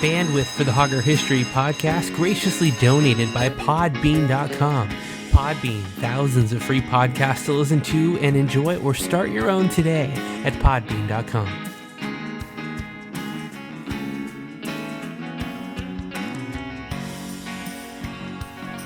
Bandwidth for the Hauger History podcast graciously donated by Podbean.com. Podbean, thousands of free podcasts to listen to and enjoy, or start your own today at Podbean.com.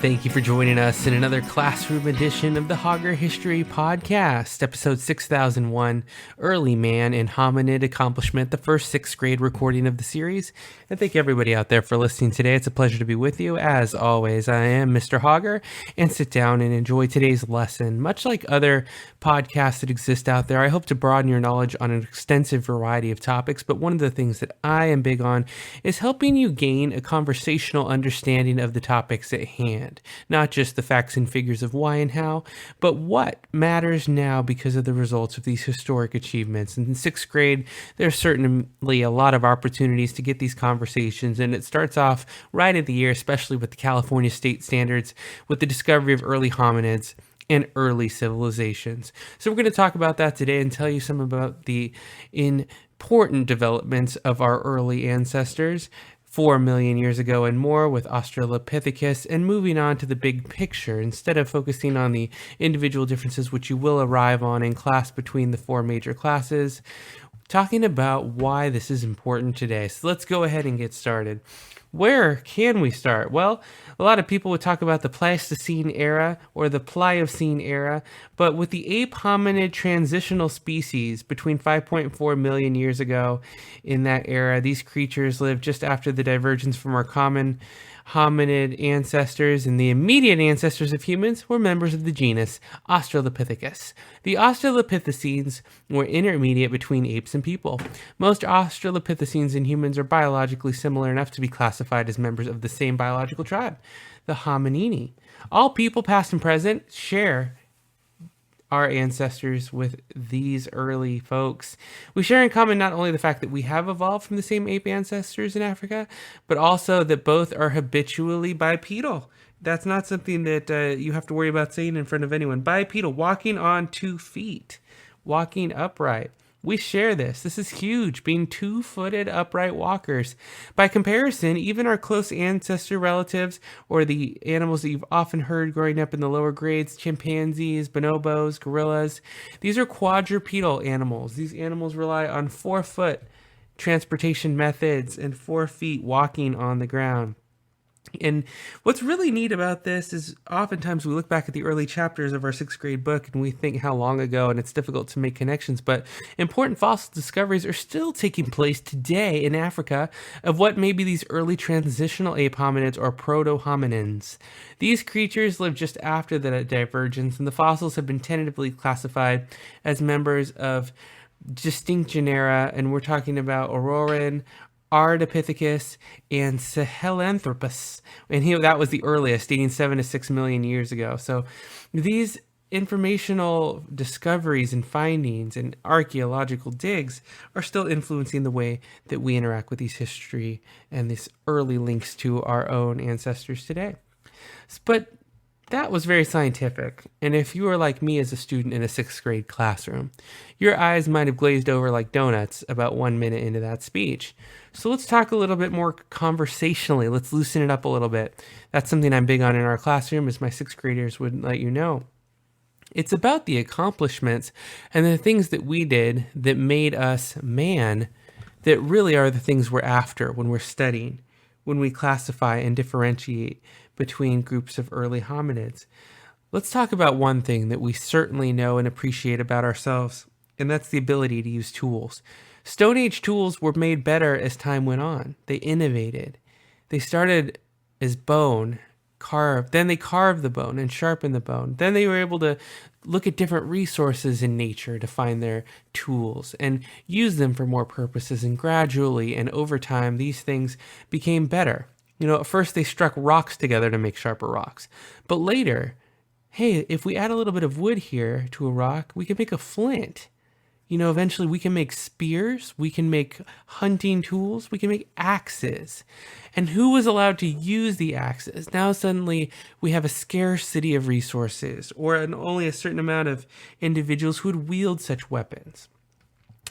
Thank you for joining us in another classroom edition of the Hauger History Podcast, episode 6001, Early Man and Hominid Accomplishment, the first 6th grade recording of the series. And thank everybody out there for listening today. It's a pleasure to be with you. As always, I am Mr. Hauger, and sit down and enjoy today's lesson. Much like other podcasts that exist out there, I hope to broaden your knowledge on an extensive variety of topics, but one of the things that I am big on is helping you gain a conversational understanding of the topics at hand. Not just the facts and figures of why and how, but what matters now because of the results of these historic achievements. And in 6th grade, there's certainly a lot of opportunities to get these conversations, and it starts off right at the year, especially with the California state standards, with the discovery of early hominids and early civilizations. So we're going to talk about that today and tell you some about the important developments of our early ancestors 4 million years ago and more with Australopithecus, and moving on to the big picture instead of focusing on the individual differences, which you will arrive on in class between the 4 major classes, talking about why this is important today. So let's go ahead and get started. Where can we start? Well, a lot of people would talk about the Pleistocene era or the Pliocene era, but with the ape hominid transitional species between 5.4 million years ago in that era, these creatures lived just after the divergence from our common hominid ancestors, and the immediate ancestors of humans were members of the genus Australopithecus. The Australopithecines were intermediate between apes and people. Most Australopithecines and humans are biologically similar enough to be classified as members of the same biological tribe, the Hominini. All people, past and present, share our ancestors with these early folks. We share in common not only the fact that we have evolved from the same ape ancestors in Africa, but also that both are habitually bipedal. That's not something that you have to worry about saying in front of anyone. Bipedal, walking on 2 feet, walking upright. We share this. This is huge, being 2-footed upright walkers. By comparison, even our close ancestor relatives, or the animals that you've often heard growing up in the lower grades, chimpanzees, bonobos, gorillas, these are quadrupedal animals. These animals rely on 4-foot transportation methods and 4 feet walking on the ground. And what's really neat about this is oftentimes we look back at the early chapters of our 6th grade book and we think how long ago, and it's difficult to make connections, but important fossil discoveries are still taking place today in Africa of what may be these early transitional ape hominids or proto-hominins. These creatures lived just after the divergence, and the fossils have been tentatively classified as members of distinct genera, and we're talking about Auroran, Ardipithecus, and Sahelanthropus, and that was the earliest, dating 7 to 6 million years ago. So these informational discoveries and findings and archaeological digs are still influencing the way that we interact with these history and these early links to our own ancestors today. But that was very scientific, and if you were like me as a student in a 6th grade classroom, your eyes might have glazed over like donuts about 1 minute into that speech. So let's talk a little bit more conversationally. Let's loosen it up a little bit. That's something I'm big on in our classroom, as my 6th graders would let you know. It's about the accomplishments and the things that we did that made us man that really are the things we're after when we're studying, when we classify and differentiate between groups of early hominids. Let's talk about one thing that we certainly know and appreciate about ourselves, and that's the ability to use tools. Stone Age tools were made better as time went on. They innovated. They started as bone, carved. Then they carved the bone and sharpened the bone. Then they were able to look at different resources in nature to find their tools and use them for more purposes. And gradually and over time, these things became better. At first they struck rocks together to make sharper rocks. But later, hey, if we add a little bit of wood here to a rock, we can make a flint. Eventually we can make spears, we can make hunting tools, we can make axes. And who was allowed to use the axes? Now suddenly we have a scarcity of resources, or only a certain amount of individuals who would wield such weapons.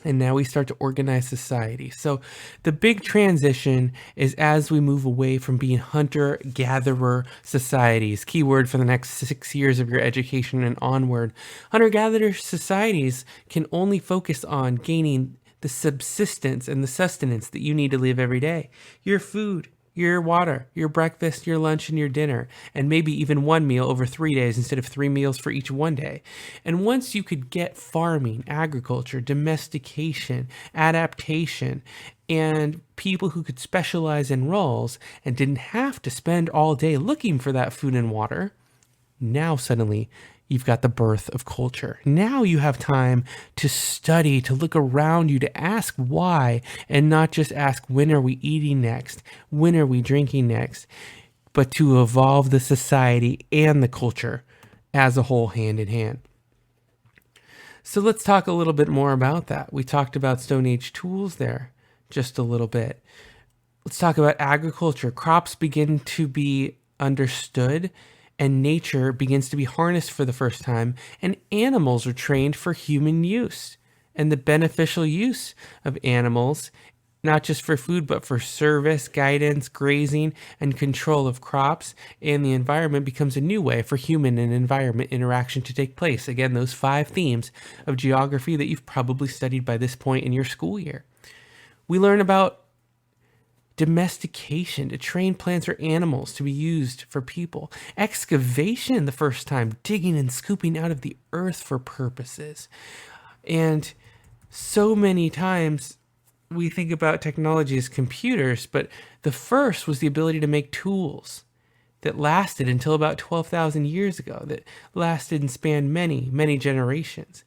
And now we start to organize society. So the big transition is as we move away from being hunter-gatherer societies. Keyword for the next 6 years of your education and onward. Hunter-gatherer societies can only focus on gaining the subsistence and the sustenance that you need to live every day. Your food, your water, your breakfast, your lunch, and your dinner, and maybe even one meal over 3 days instead of 3 meals for each one day. And once you could get farming, agriculture, domestication, adaptation, and people who could specialize in roles and didn't have to spend all day looking for that food and water, now suddenly you've got the birth of culture. Now you have time to study, to look around you, to ask why, and not just ask when are we eating next, when are we drinking next, but to evolve the society and the culture as a whole hand in hand. So let's talk a little bit more about that. We talked about Stone Age tools there just a little bit. Let's talk about agriculture. Crops begin to be understood, and nature begins to be harnessed for the first time, and animals are trained for human use. And the beneficial use of animals, not just for food, but for service, guidance, grazing, and control of crops and the environment, becomes a new way for human and environment interaction to take place. Again, those 5 themes of geography that you've probably studied by this point in your school year. We learn about domestication, to train plants or animals to be used for people. Excavation, the first time, digging and scooping out of the earth for purposes. And so many times we think about technology as computers, but the first was the ability to make tools that lasted until about 12,000 years ago, that lasted and spanned many, many generations.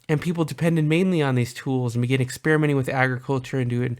And people depended mainly on these tools and began experimenting with agriculture and to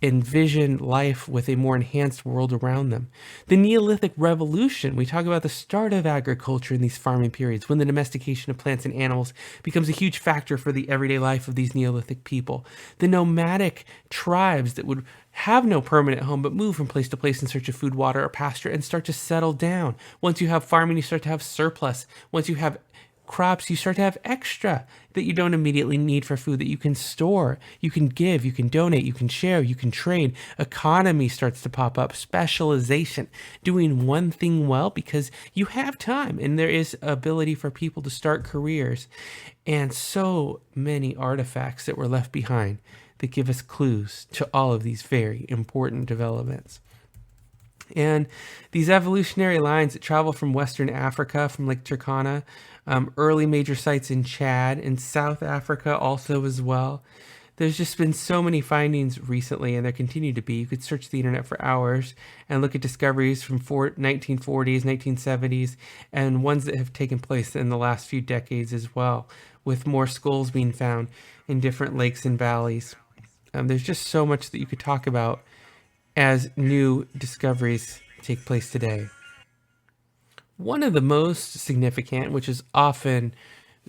envision life with a more enhanced world around them. The Neolithic Revolution, we talk about the start of agriculture in these farming periods, when the domestication of plants and animals becomes a huge factor for the everyday life of these Neolithic people. The nomadic tribes that would have no permanent home but move from place to place in search of food, water, or pasture and start to settle down. Once you have farming, you start to have surplus. Once you have crops, you start to have extra that you don't immediately need for food, that you can store, you can give, you can donate, you can share, you can trade. Economy starts to pop up, specialization, doing one thing well because you have time and there is ability for people to start careers, and so many artifacts that were left behind that give us clues to all of these very important developments. And these evolutionary lines that travel from Western Africa, from Lake Turkana, early major sites in Chad and South Africa also as well. There's just been so many findings recently, and there continue to be. You could search the internet for hours and look at discoveries from 1940s, 1970s, and ones that have taken place in the last few decades as well, with more skulls being found in different lakes and valleys. There's just so much that you could talk about as new discoveries take place today. One of the most significant, which is often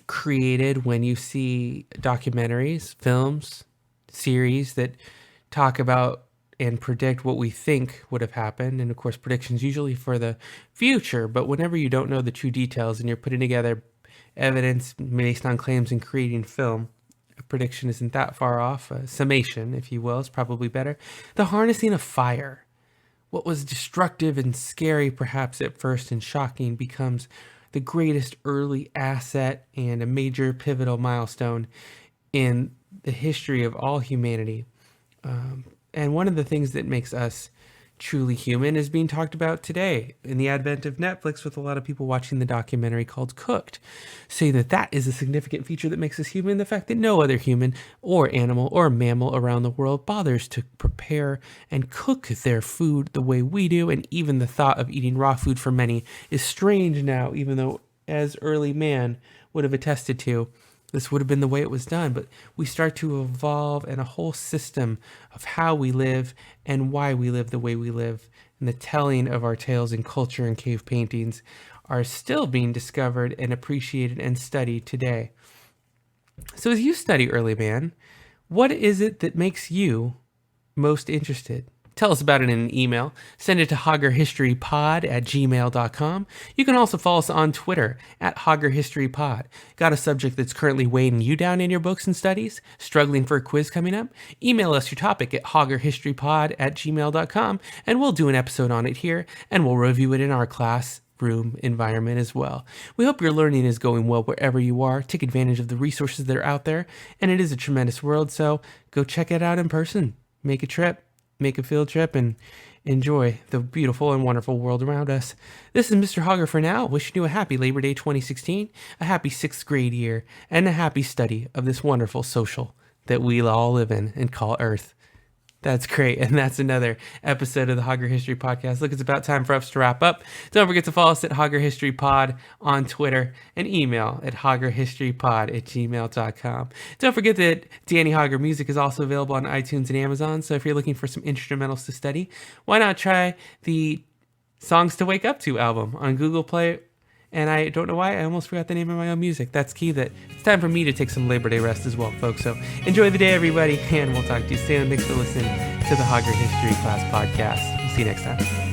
created when you see documentaries, films, series that talk about and predict what we think would have happened. And of course, predictions usually for the future, but whenever you don't know the true details and you're putting together evidence based on claims and creating film, a prediction isn't that far off. A summation, if you will, is probably better. The harnessing of fire. What was destructive and scary, perhaps at first, and shocking, becomes the greatest early asset and a major pivotal milestone in the history of all humanity. And one of the things that makes us truly human is being talked about today in the advent of Netflix, with a lot of people watching the documentary called Cooked, say that that is a significant feature that makes us human, the fact that no other human or animal or mammal around the world bothers to prepare and cook their food the way we do, and even the thought of eating raw food for many is strange now, even though, as early man would have attested to, this would have been the way it was done. But we start to evolve, and a whole system of how we live and why we live the way we live, and the telling of our tales in culture and cave paintings are still being discovered and appreciated and studied today. So as you study early man, what is it that makes you most interested? Tell us about it in an email. Send it to haugerhistorypod@gmail.com. You can also follow us on Twitter @haugerhistorypod. Got a subject that's currently weighing you down in your books and studies? Struggling for a quiz coming up? Email us your topic at haugerhistorypod@gmail.com, and we'll do an episode on it here, and we'll review it in our classroom environment as well. We hope your learning is going well wherever you are. Take advantage of the resources that are out there, and it is a tremendous world, so go check it out in person. Make a trip. Make a field trip and enjoy the beautiful and wonderful world around us. This is Mr. Hauger for now, wishing you a happy Labor Day 2016, a happy 6th grade year, and a happy study of this wonderful social that we all live in and call Earth. That's great, and that's another episode of the Hauger History Podcast. Look, it's about time for us to wrap up. Don't forget to follow us at Hauger History Pod on Twitter and email at haugerhistorypod@gmail.com. Don't forget that Danny Hauger music is also available on iTunes and Amazon, so if you're looking for some instrumentals to study, why not try the Songs to Wake Up To album on Google Play. And I don't know why, I almost forgot the name of my own music. That's key that it's time for me to take some Labor Day rest as well, folks. So enjoy the day, everybody, and we'll talk to you soon. Thanks for listening to the Hauger History Class Podcast. We'll see you next time.